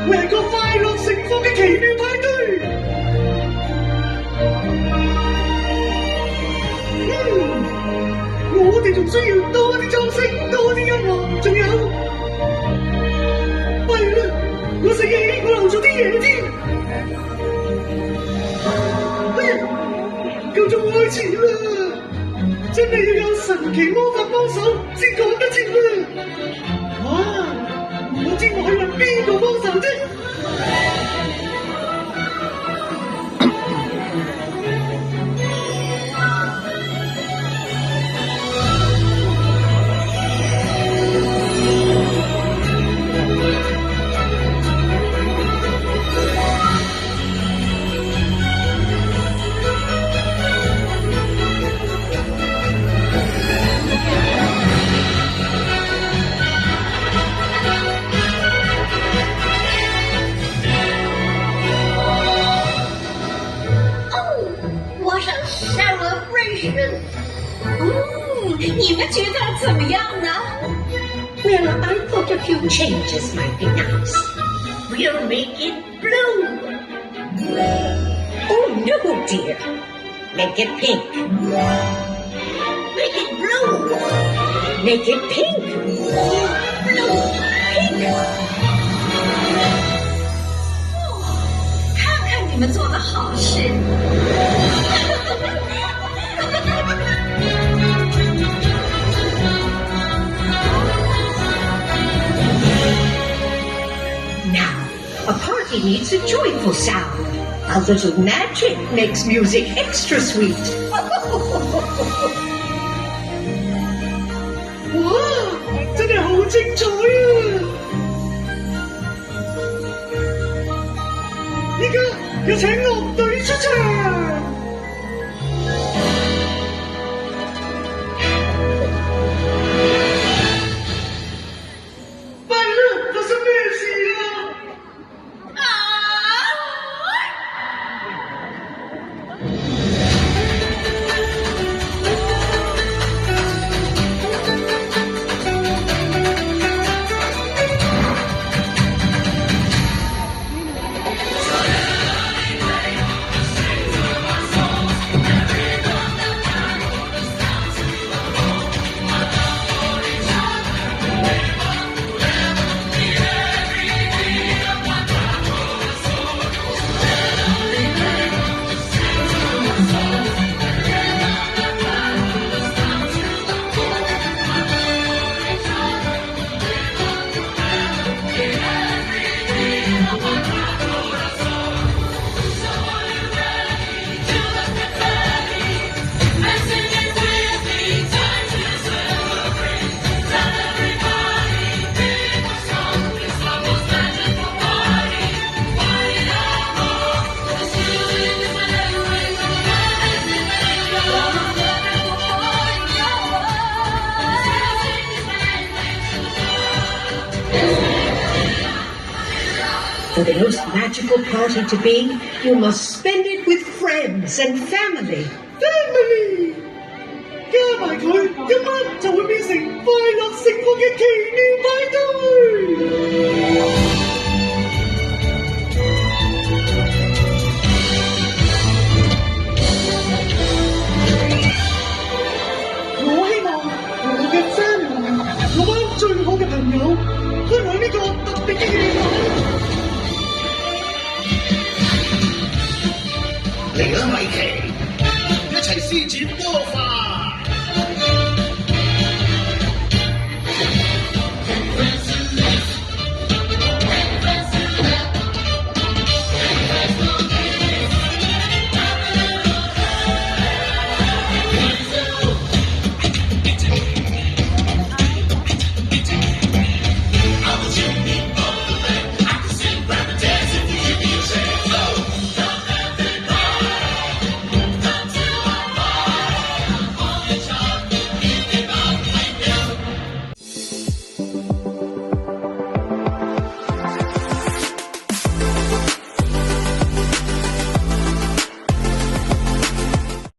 會係個快樂盛放嘅奇妙派對。我哋仲需要多啲裝飾，多啲音樂，仲有，係啦，我醒起我漏咗啲嘢添。哎呀，夠鐘開始啦，真係要有神奇魔法幫手先講得切啦。哇，我知我去揾邊個幫手啫？你们觉得怎么样呢？ Well, I thought a few changes might be nice. We'll make it blue. Oh, no, dear. Make it pink. Make it blue. Make it pink. Blue, pink. 看看你们做的好事。A party needs a joyful sound. A little magic makes music extra sweet. 哇，真係好精彩啊！依家有請樂隊出場。For the most magical party to be, you must spend it with friends and family. Family 加埋佢，今晚就會變成快樂盛放嘅奇妙派對。我希望我嘅 family， 我班最好嘅朋友，開往呢個特別嘅夜晚。嚟啦，米奇，一齊施展魔法！